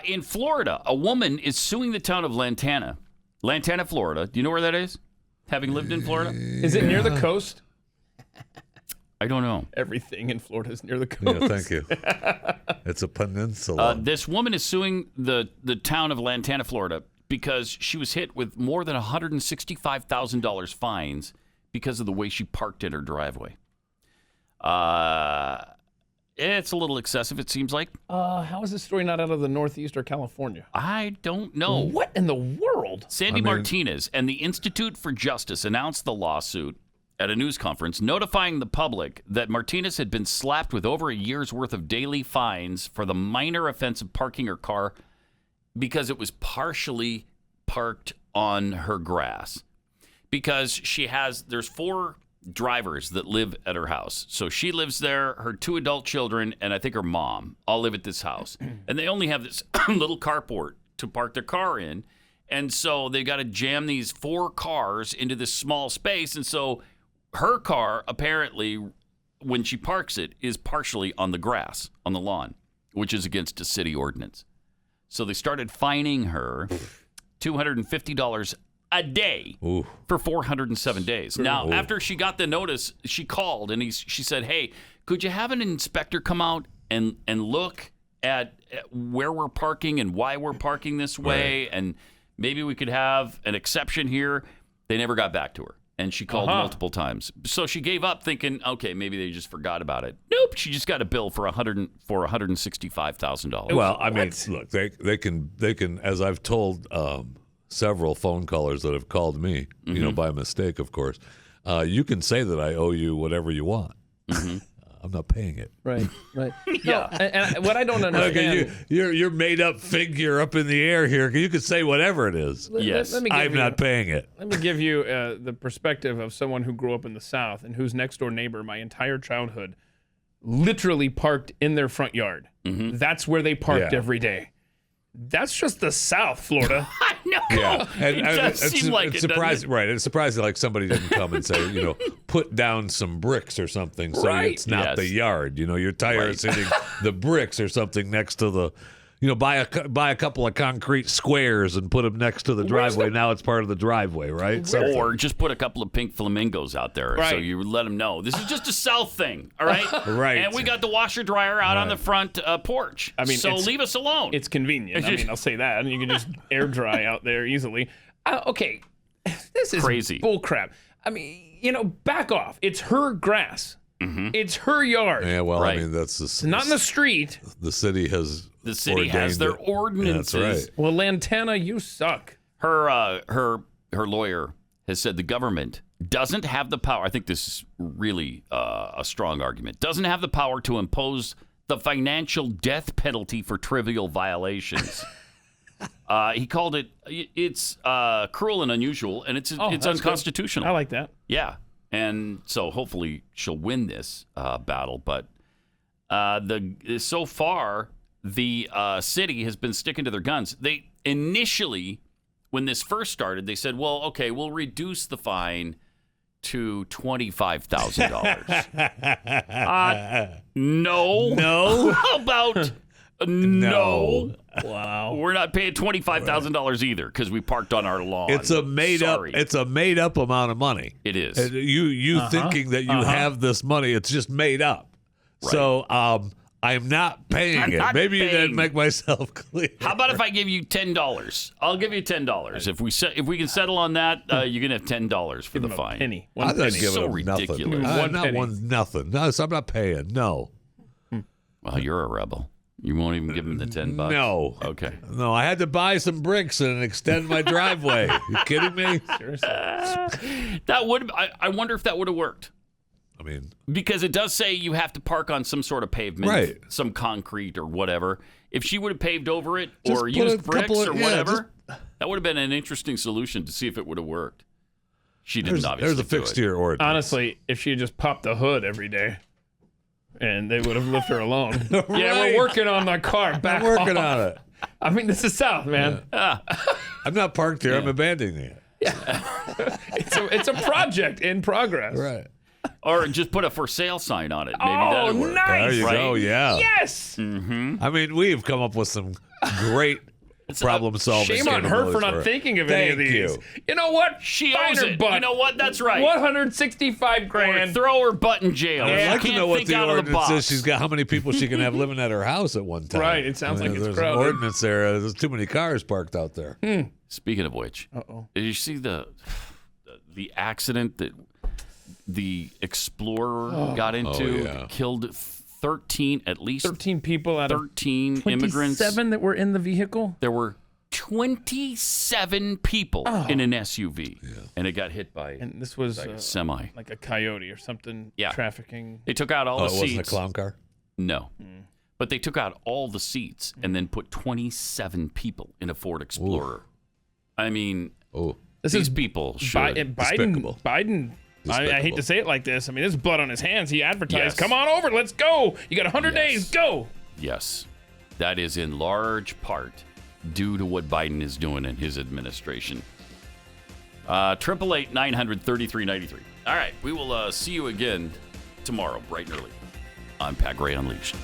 In Florida, a woman is suing the town of Lantana, Florida. Do you know where that is? Having lived in Florida? Is it near the coast? I don't know. Everything in Florida is near the coast. Yeah, thank you. It's a peninsula. This woman is suing the town of Lantana, Florida, because she was hit with more than $165,000 fines because of the way she parked in her driveway. It's a little excessive, it seems like. How is this story not out of the Northeast or California? I don't know. What in the world? Sandy Martinez and the Institute for Justice announced the lawsuit at a news conference, notifying the public that Martinez had been slapped with over a year's worth of daily fines for the minor offense of parking her car because it was partially parked on her grass. Because there's 4 drivers that live at her house. So she lives there, her 2 adult children, and I think her mom all live at this house. And they only have this little carport to park their car in. And so they got to jam these 4 cars into this small space. And so her car, apparently, when she parks it, is partially on the grass, on the lawn, which is against a city ordinance. So they started fining her $250 a day for 407 days. Now, after she got the notice, she called and she said, hey, could you have an inspector come out and look at where we're parking and why we're parking this way? Right. And maybe we could have an exception here. They never got back to her. And she called multiple times. So she gave up thinking, okay, maybe they just forgot about it. Nope, she just got a bill for $165,000. Well, I mean, look, they can, as I've told several phone callers that have called me, by mistake, of course, you can say that I owe you whatever you want. Mm-hmm. I'm not paying it. Right. Yeah. And what I don't understand... Okay, your made-up figure up in the air here. You can say whatever it is. Yes. I'm not paying it. Let me give you the perspective of someone who grew up in the South and whose next-door neighbor my entire childhood literally parked in their front yard. Mm-hmm. That's where they parked every day. That's just the South, Florida. I know. Yeah. It does seem like it's it, surprising, right? It's surprising like somebody didn't come and say, put down some bricks or something so it's not the yard. Your tire is hitting the bricks or something next to the, buy a couple of concrete squares and put them next to the driveway. Now it's part of the driveway, right? Something. Or just put a couple of pink flamingos out there so you let them know. This is just a South thing, all right? Right. And we got the washer dryer out on the front porch. I mean, so leave us alone. It's convenient. I'll say that. And you can just air dry out there easily. Okay. This is crazy bullcrap. I mean, back off. It's her grass. Mm-hmm. It's her yard. Yeah, well, I mean, that's not in the street. The city has their ordinances. That's right. Well, Lantana, you suck. Her lawyer has said the government doesn't have the power. I think this is really a strong argument. Doesn't have the power to impose the financial death penalty for trivial violations. He called it's cruel and unusual, and it's unconstitutional. Good. I like that. Yeah. And so hopefully she'll win this battle. But so far, the city has been sticking to their guns. They initially, when this first started, they said, well, okay, we'll reduce the fine to $25,000. No. How about no? Wow. We're not paying $25,000 either because we parked on our lawn. It's a made up amount of money. It is. And you thinking that you have this money, it's just made up. Right. So I'm not paying it. Maybe you didn't make myself clear. How about if I give you $10? I'll give you $10. If we can settle on that, you're gonna have $10 for the fine. Penny. I'm not giving so him ridiculous. Nothing. No, so I'm not paying. No. Well, you're a rebel. You won't even give him the $10? No. Okay. No, I had to buy some bricks and extend my driveway. You kidding me? Seriously. I wonder if that would have worked. I mean, because it does say you have to park on some sort of pavement, right? Some concrete or whatever. If she would have paved over it or used bricks or whatever, that would have been an interesting solution to see if it would have worked. She didn't obviously. There's a fix to your ordinance. Honestly, if she had just popped the hood every day, and they would have left her alone. Right. Yeah, we're working on my car. I'm working on it. I mean, this is South, man. Yeah. I'm not parked here. I'm abandoning it. Yeah. It's a project in progress. Right. Or just put a for sale sign on it. Maybe that'll work. Nice. There you go. Yeah. Yes. I mean, we've come up with some great problem solving. Shame on her for not thinking of any of these. You know what? She Find owes her it. butt. You know what? That's right. 165 Or grand. throw her butt in jail. I'd She like to can't know what think the out of the ordinance box. is. She's got how many people she can have living at her house at one time. Right, it sounds like it's there's crowded. an ordinance there. There's too many cars parked out there. Speaking of which, did you see the accident that the Explorer got into? yeah. Killed at least 13 people out of 13 immigrants. 27 that were in the vehicle. There were 27 people in an SUV, and it got hit by And this was a semi. like a coyote or something. Yeah. Trafficking. They took out all Oh, the it seats. wasn't a clown car? No. But they took out all the seats and then put 27 people in a Ford Explorer. I mean, Oh, these people should. Despicable. Biden. I hate Despicable. to say it like this. I mean, there's blood on his hands. He advertised, Yes. "Come on over, let's go. You got 100 Yes. days, go." Yes. That is in large part due to what Biden is doing in his administration. 888-900-3393. All right. We will see you again tomorrow, bright and early, on Pat Gray Unleashed.